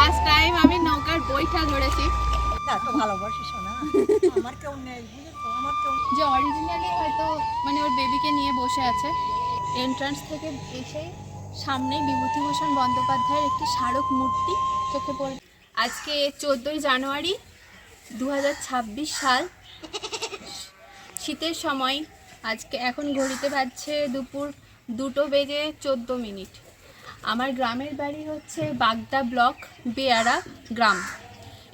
First time আমি নৌকার বইটা ধরেছি। এত ভালোবাসিস না আমার কেউ নেই, বুঝেছো, আমার কেউ যে অরিজিনালি হয়তো মানে ওর বেবিকে নিয়ে বসে আছে। এন্ট্রান্স থেকে এসেই সামনেই বিভূতিভূষণ বন্দ্যোপাধ্যায়ের একটি স্মারক মূর্তি চোখে পড়ে। আজকে 14ই জানুয়ারি 2026 সাল, শীতের সময়। আজকে এখন ঘড়িতে বাজছে দুপুর 2:14। আমার গ্রামের বাড়ি হচ্ছে বাগদা ব্লক, বেয়ারা গ্রাম।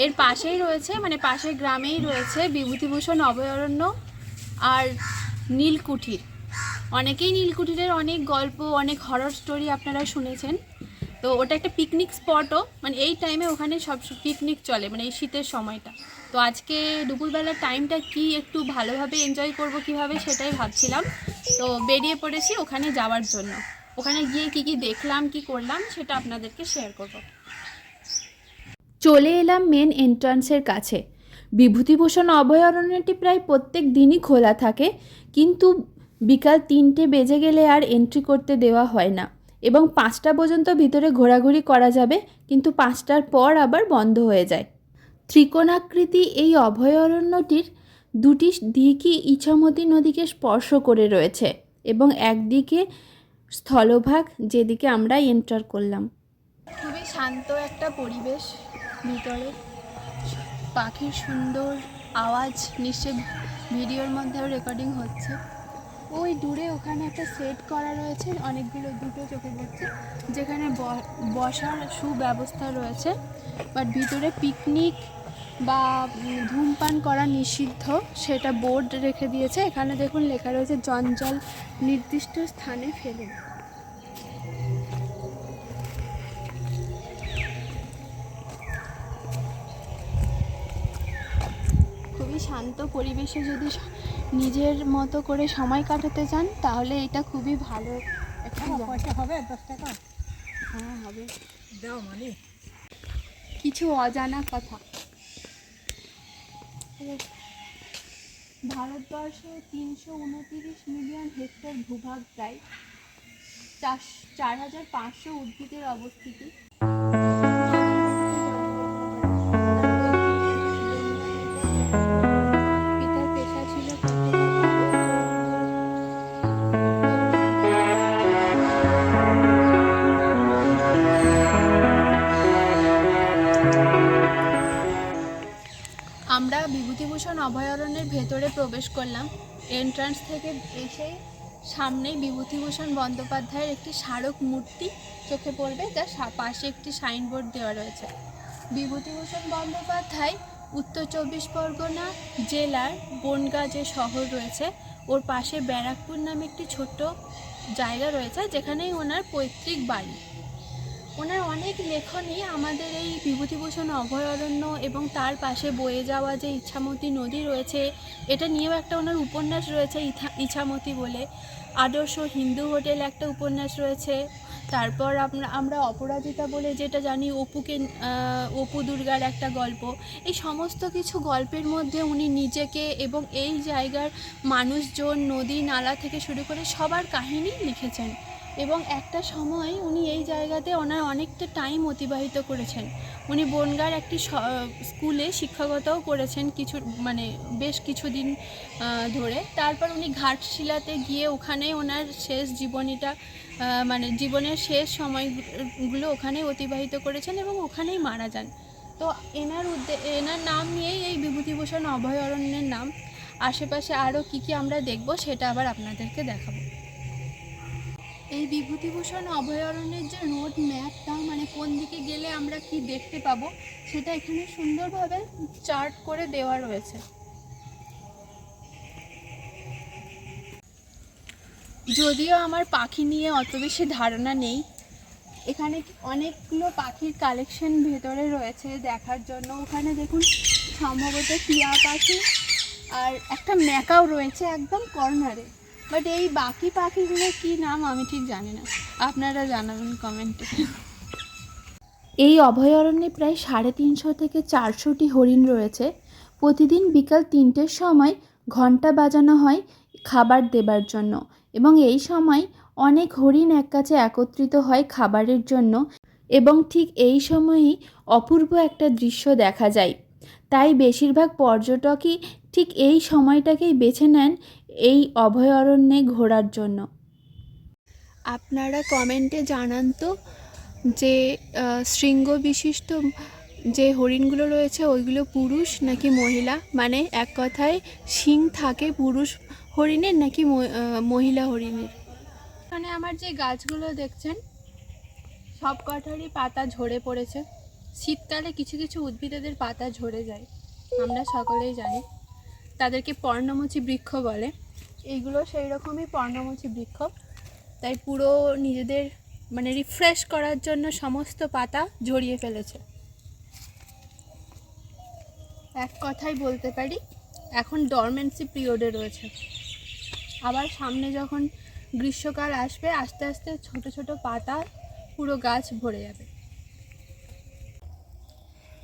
এর পাশেই রয়েছে, মানে পাশের গ্রামেই রয়েছে বিভূতিভূষণ অভয়ারণ্য আর নীলকুঠির। অনেকেই নীলকুঠিরের অনেক গল্প, অনেক হরর স্টোরি আপনারা শুনেছেন। তো ওটা একটা পিকনিক স্পটও, মানে এই টাইমে ওখানে সব পিকনিক চলে, মানে এই শীতের সময়টা। তো আজকে দুপুরবেলার টাইমটা কি একটু ভালোভাবে এনজয় করব কিভাবে, সেটাই ভাবছিলাম। তো বেরিয়ে পড়েছি ওখানে যাওয়ার জন্য। ওখানে গিয়ে কি কি দেখলাম, কি করলাম, সেটা আপনাদেরকে শেয়ার করব। চলে এলাম মেন এন্ট্রান্সের কাছে। বিভূতিভূষণ অভয়ারণ্যটি প্রায় প্রত্যেক দিনই খোলা থাকে, কিন্তু বিকাল 3টে বেজে গেলে আর এন্ট্রি করতে দেওয়া হয় না এবং 5টা পর্যন্ত ভিতরে ঘোরাঘুরি করা যাবে, কিন্তু 5টার পর আবার বন্ধ হয়ে যায়। ত্রিকোণাকৃতি এই অভয়ারণ্যটির দুটি দিকই ইছামতি নদীকে স্পর্শ করে রয়েছে এবং একদিকে স্থলভাগ, যেদিকে আমরা এন্টার করলাম। খুবই শান্ত একটা পরিবেশ, ভিতরে পাখির সুন্দর আওয়াজ, নিশ্চয় ভিডিওর মধ্যেও রেকর্ডিং হচ্ছে। ওই দূরে ওখানে একটা সেট করা রয়েছে, অনেকগুলো, দুটো চোখে পড়ছে, যেখানে বসার সুব্যবস্থা রয়েছে। বাট ভিতরে পিকনিক বা ধূমপান করা নিষিদ্ধ, সেটা বোর্ড রেখে দিয়েছে। এখানে দেখুন লেখা রয়েছে জঞ্জাল নির্দিষ্ট স্থানে ফেলুন। খুবই শান্ত পরিবেশে যদি নিজের মতো করে সময় কাটাতে চান, তাহলে এটা খুবই ভালো একটা জায়গা। পয়সা হবে 10 টাকা? হ্যাঁ হবে। দাও মানে কিছু অজানা কথা। ভারতবর্ষে 329 মিলিয়ন হেক্টর ভূভাগ, প্রায় 4,500 উদ্ভিদের অবস্থিতি। পিতার পেশা ছিল আমরা বিভূতিভূষণ অভয়ারণ্যের ভেতরে প্রবেশ করলাম। এন্ট্রান্স থেকে এসেই সামনেই বিভূতিভূষণ বন্দ্যোপাধ্যায়ের একটি স্মারক মূর্তি চোখে পড়বে, যার পাশে একটি সাইনবোর্ড দেওয়া রয়েছে। বিভূতিভূষণ বন্দ্যোপাধ্যায় উত্তর 24 পরগনা জেলার বনগাঁ যে শহর রয়েছে, ওর পাশে ব্যারাকপুর নামে একটি ছোট্ট জায়গা রয়েছে, যেখানেই ওনার পৈতৃক বাড়ি। ওনার অনেক লেখনী আমাদের এই বিভূতিভূষণ অভয়ারণ্য এবং তার পাশে বয়ে যাওয়া যে ইছামতি নদী রয়েছে, এটা নিয়েও একটা ওনার উপন্যাস রয়েছে, ইছামতি বলে। আদর্শ হিন্দু হোটেল একটা উপন্যাস রয়েছে। তারপর আমরা অপরাজিতা বলে যেটা জানি, অপু দুর্গার একটা গল্প। এই সমস্ত কিছু গল্পের মধ্যে উনি নিজেকে এবং এই জায়গার মানুষজন, নদী নালা থেকে শুরু করে সবার কাহিনী লিখেছেন। এবং একটা সময় উনি এই জায়গাতে ওনার অনেকটা টাইম অতিবাহিত করেছেন। উনি বনগাঁর একটি স্কুলে শিক্ষকতাও করেছেন কিছু, মানে বেশ কিছুদিন ধরে। তারপর উনি ঘাটশিলাতে গিয়ে ওখানে ওনার শেষ জীবনীটা, মানে জীবনের শেষ সময়গুলো ওখানেই অতিবাহিত করেছেন এবং ওখানেই মারা যান। তো এনার নাম নিয়েই এই বিভূতিভূষণ অভয়ারণ্যের নাম। আশেপাশে আরও কী কী আমরা দেখব, সেটা আবার আপনাদেরকে দেখাবো। এই বিভূতিভূষণ অভয়ারণ্যের যে রোড ম্যাপটা, মানে কোন দিকে গেলে আমরা কি দেখতে পাবো, সেটা এখানে সুন্দরভাবে চার্ট করে দেওয়া রয়েছে। যদিও আমার পাখি নিয়ে অত বেশি ধারণা নেই, এখানে অনেকগুলো পাখির কালেকশন ভেতরে রয়েছে দেখার জন্য। ওখানে দেখুন সম্ভবত টিয়া পাখি আর একটা ম্যাকাও রয়েছে একদম কর্নারে। বাট এই বাকি পাখিগুলোর কী নাম আমি ঠিক জানি না, আপনারা জানাবেন কমেন্টে। এই অভয়ারণ্যে প্রায় 350 থেকে 400টি হরিণ রয়েছে। প্রতিদিন বিকাল 3টের সময় ঘন্টা বাজানো হয় খাবার দেবার জন্য এবং এই সময় অনেক হরিণ এক কাছে একত্রিত হয় খাবারের জন্য এবং ঠিক এই সময়ই অপূর্ব একটা দৃশ্য দেখা যায়। তাই বেশিরভাগ পর্যটকই ঠিক এই সময়টাকেই বেছে নেন এই অভয়ারণ্যে ঘোরার জন্য। আপনারা কমেন্টে জানান তো যে শৃঙ্গ বিশিষ্ট যে হরিণগুলো রয়েছে ওইগুলো পুরুষ নাকি মহিলা, মানে এক কথায় শিং থাকে পুরুষ হরিণের নাকি মহিলা হরিণের। এখানে আমার যে গাছগুলো দেখছেন সব কটারই পাতা ঝরে পড়েছে। শীতকালে কিছু কিছু উদ্ভিদেদের পাতা ঝরে যায়, আমরা সকলেই জানি, তাদেরকে পর্ণমোচী বৃক্ষ বলে। এইগুলো সেই রকমই পর্ণমোচী বৃক্ষ, তাই পুরো নিজেদের মানে রিফ্রেশ করার জন্য সমস্ত পাতা ঝরিয়ে ফেলেছে। এক কথায় বলতে পারি এখন ডরমেন্সি পিরিয়ডে রয়েছে। আবার সামনে যখন গ্রীষ্মকাল আসবে আস্তে আস্তে ছোট ছোট পাতা পুরো গাছ ভরে যাবে।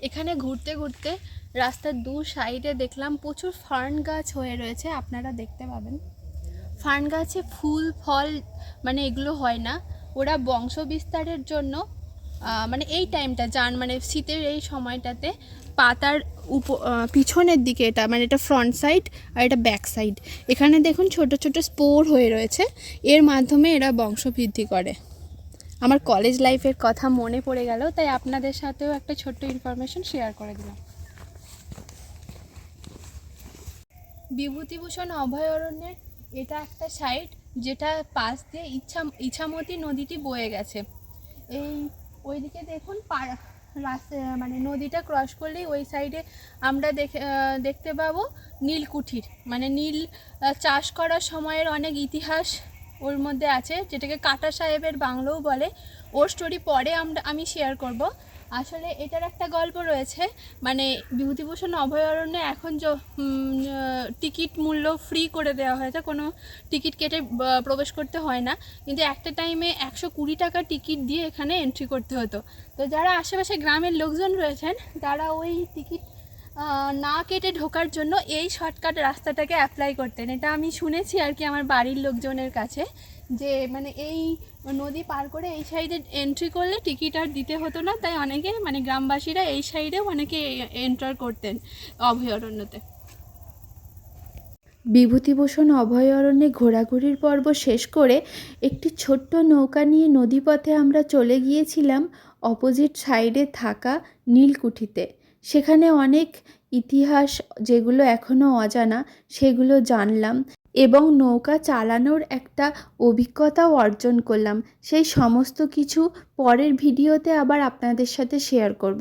এখানে ঘুরতে ঘুরতে রাস্তার দু সাইডে দেখলাম প্রচুর ফার্ন গাছ হয়ে রয়েছে, আপনারা দেখতে পাবেন। ফার্ন গাছে ফুল ফল মানে এগুলো হয় না, ওরা বংশ বিস্তারের জন্য মানে এই টাইমটা মানে শীতের এই সময়টাতে পাতার পিছনের দিকে, এটা মানে এটা ফ্রন্ট সাইড আর এটা ব্যাক সাইড, এখানে দেখুন ছোট ছোট স্পোর হয়ে রয়েছে, এর মাধ্যমে এরা বংশবৃদ্ধি করে। আমার কলেজ লাইফের কথা মনে পড়ে গেল, তাই আপনাদের সাথেও একটা ছোট্ট ইনফরমেশন শেয়ার করে দিলাম। বিভূতিভূষণ অভয়ারণ্যের এটা একটা সাইড যেটা পাশ দিয়ে ইছামতি নদীটি বয়ে গেছে। এই ওইদিকে দেখুন রাস্তা মানে নদীটা ক্রস করলেই ওই সাইডে আমরা দেখতে পাবো নীলকুঠির, মানে নীল চাষ করার সময়ের অনেক ইতিহাস ওর মধ্যে আছে, যেটাকে কাটা সাহেবের বাংলোও বলে। ওর স্টোরি পরে আমি শেয়ার করব। আসলে এটার একটা গল্প রয়েছে, মানে বিভূতিভূষণ অভয়ারণ্যে এখন টিকিট মূল্য ফ্রি করে দেওয়া হয়েছে, কোনো টিকিট কেটে প্রবেশ করতে হয় না, কিন্তু একটা টাইমে 120 টাকা টিকিট দিয়ে এখানে এন্ট্রি করতে হতো। তো যারা আশেপাশে গ্রামের লোকজন রয়েছেন তারা ওই টিকিট না কেটে ঢোকার জন্য এই শর্টকাট রাস্তাটাকে অ্যাপ্লাই করতেন। এটা আমি শুনেছি আর কি আমার বাড়ির লোকজনের কাছে, যে মানে এই নদী পার করে এই সাইডে এন্ট্রি করলে টিকিট আর দিতে হতো না, তাই অনেকে মানে গ্রামবাসীরা এই সাইডেও অনেকে এন্টার করতেন অভয়ারণ্যতে। বিভূতিভূষণ অভয়ারণ্যে ঘোরাঘুরির পর্ব শেষ করে একটি ছোট্ট নৌকা নিয়ে নদীপথে আমরা চলে গিয়েছিলাম অপোজিট সাইডে থাকা নীলকুঠিতে। সেখানে অনেক ইতিহাস যেগুলো এখনও অজানা সেগুলো জানলাম এবং নৌকা চালানোর একটা অভিজ্ঞতাও অর্জন করলাম। সেই সমস্ত কিছু পরের ভিডিওতে আবার আপনাদের সাথে শেয়ার করব।